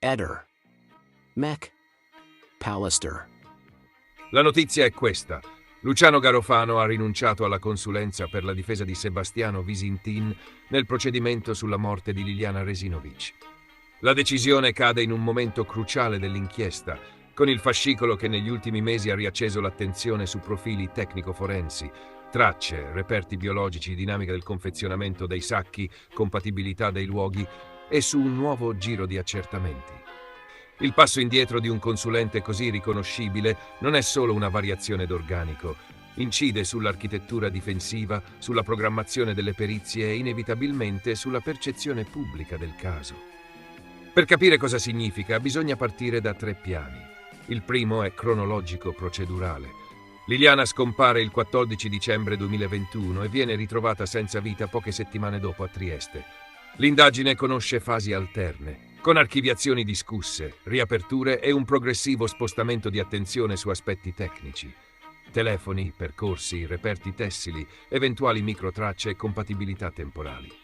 Eder. Mech. Pallister. La notizia è questa. Luciano Garofano ha rinunciato alla consulenza per la difesa di Sebastiano Visintin nel procedimento sulla morte di Liliana Resinovic. La decisione cade in un momento cruciale dell'inchiesta, con il fascicolo che negli ultimi mesi ha riacceso l'attenzione su profili tecnico-forensi, tracce, reperti biologici, dinamica del confezionamento dei sacchi, compatibilità dei luoghi e su un nuovo giro di accertamenti. Il passo indietro di un consulente così riconoscibile non è solo una variazione d'organico, incide sull'architettura difensiva, sulla programmazione delle perizie e inevitabilmente sulla percezione pubblica del caso. Per capire cosa significa bisogna partire da 3 piani. Il primo è cronologico-procedurale. Liliana scompare il 14 dicembre 2021 e viene ritrovata senza vita poche settimane dopo a Trieste. L'indagine conosce fasi alterne, con archiviazioni discusse, riaperture e un progressivo spostamento di attenzione su aspetti tecnici. Telefoni, percorsi, reperti tessili, eventuali microtracce e compatibilità temporali.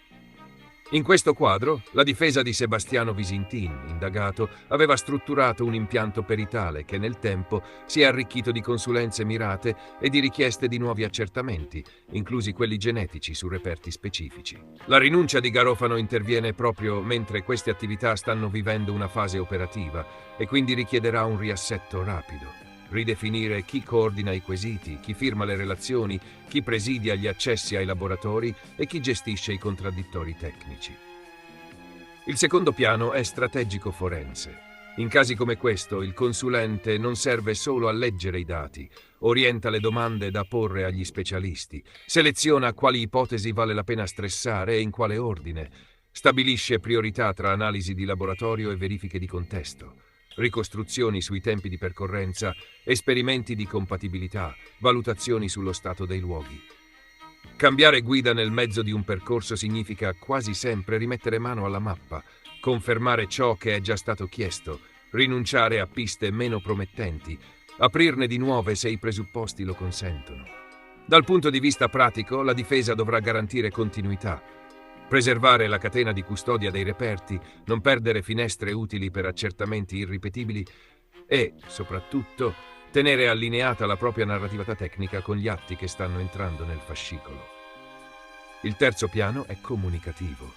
In questo quadro, la difesa di Sebastiano Visintin, indagato, aveva strutturato un impianto peritale che nel tempo si è arricchito di consulenze mirate e di richieste di nuovi accertamenti, inclusi quelli genetici su reperti specifici. La rinuncia di Garofano interviene proprio mentre queste attività stanno vivendo una fase operativa e quindi richiederà un riassetto rapido. Ridefinire chi coordina i quesiti, chi firma le relazioni, chi presidia gli accessi ai laboratori e chi gestisce i contraddittori tecnici. Il secondo piano è strategico forense. In casi come questo, il consulente non serve solo a leggere i dati, orienta le domande da porre agli specialisti, seleziona quali ipotesi vale la pena stressare e in quale ordine, stabilisce priorità tra analisi di laboratorio e verifiche di contesto, ricostruzioni sui tempi di percorrenza, esperimenti di compatibilità, valutazioni sullo stato dei luoghi. Cambiare guida nel mezzo di un percorso significa quasi sempre rimettere mano alla mappa, confermare ciò che è già stato chiesto, rinunciare a piste meno promettenti, aprirne di nuove se i presupposti lo consentono. Dal punto di vista pratico, la difesa dovrà garantire continuità, preservare la catena di custodia dei reperti, non perdere finestre utili per accertamenti irripetibili e, soprattutto, tenere allineata la propria narratività tecnica con gli atti che stanno entrando nel fascicolo. Il terzo piano è comunicativo.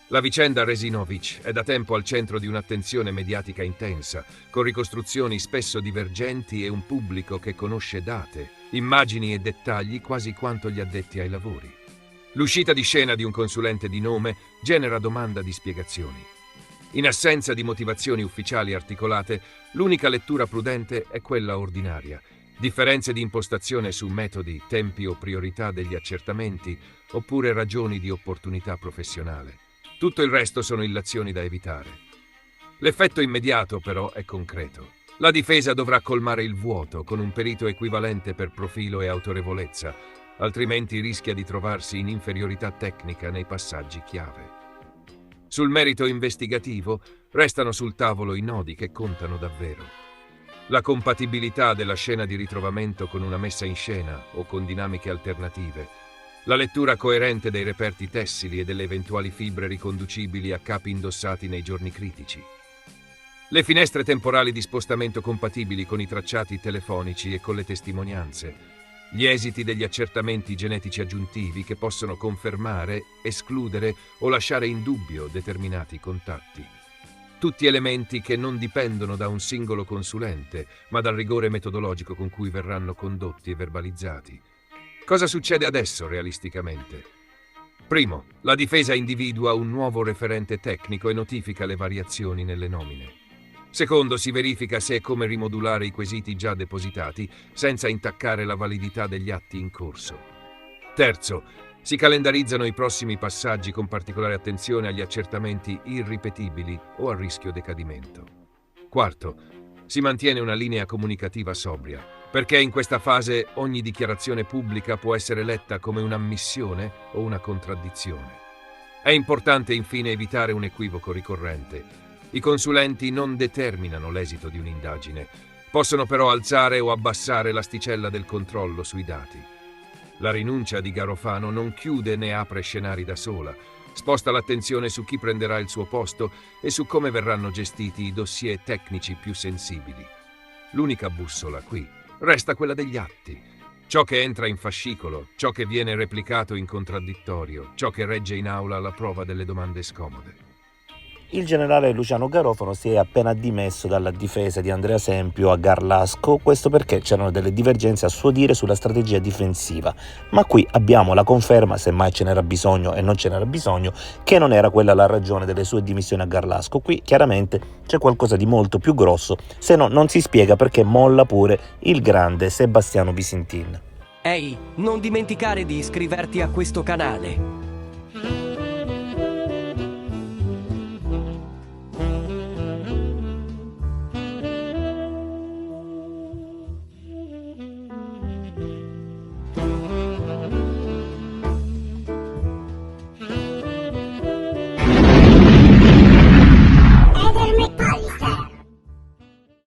La vicenda Resinovic è da tempo al centro di un'attenzione mediatica intensa, con ricostruzioni spesso divergenti e un pubblico che conosce date, immagini e dettagli quasi quanto gli addetti ai lavori. L'uscita di scena di un consulente di nome genera domanda di spiegazioni. In assenza di motivazioni ufficiali articolate, l'unica lettura prudente è quella ordinaria. Differenze di impostazione su metodi, tempi o priorità degli accertamenti, oppure ragioni di opportunità professionale. Tutto il resto sono illazioni da evitare. L'effetto immediato, però, è concreto. La difesa dovrà colmare il vuoto con un perito equivalente per profilo e autorevolezza, altrimenti rischia di trovarsi in inferiorità tecnica nei passaggi chiave. Sul merito investigativo restano sul tavolo i nodi che contano davvero. La compatibilità della scena di ritrovamento con una messa in scena o con dinamiche alternative, la lettura coerente dei reperti tessili e delle eventuali fibre riconducibili a capi indossati nei giorni critici, le finestre temporali di spostamento compatibili con i tracciati telefonici e con le testimonianze, gli esiti degli accertamenti genetici aggiuntivi che possono confermare, escludere o lasciare in dubbio determinati contatti. Tutti elementi che non dipendono da un singolo consulente, ma dal rigore metodologico con cui verranno condotti e verbalizzati. Cosa succede adesso realisticamente? Primo, la difesa individua un nuovo referente tecnico e notifica le variazioni nelle nomine. Secondo, si verifica se e come rimodulare i quesiti già depositati senza intaccare la validità degli atti in corso. Terzo, si calendarizzano i prossimi passaggi con particolare attenzione agli accertamenti irripetibili o a rischio decadimento. Quarto, si mantiene una linea comunicativa sobria, perché in questa fase ogni dichiarazione pubblica può essere letta come un'ammissione o una contraddizione. È importante infine evitare un equivoco ricorrente. I consulenti non determinano l'esito di un'indagine, possono però alzare o abbassare l'asticella del controllo sui dati. La rinuncia di Garofano non chiude né apre scenari da sola, Sposta l'attenzione su chi prenderà il suo posto e su come verranno gestiti i dossier tecnici più sensibili. L'unica bussola qui resta quella degli atti. Ciò che entra in fascicolo, ciò che viene replicato in contraddittorio, ciò che regge in aula alla prova delle domande scomode. Il generale Luciano Garofano si è appena dimesso dalla difesa di Andrea Sempio a Garlasco, questo perché c'erano delle divergenze a suo dire sulla strategia difensiva, ma qui abbiamo la conferma, se mai ce n'era bisogno e non ce n'era bisogno, che non era quella la ragione delle sue dimissioni a Garlasco. Qui chiaramente c'è qualcosa di molto più grosso, se no non si spiega perché molla pure il grande Sebastiano Visintin. Ehi, non dimenticare di iscriverti a questo canale.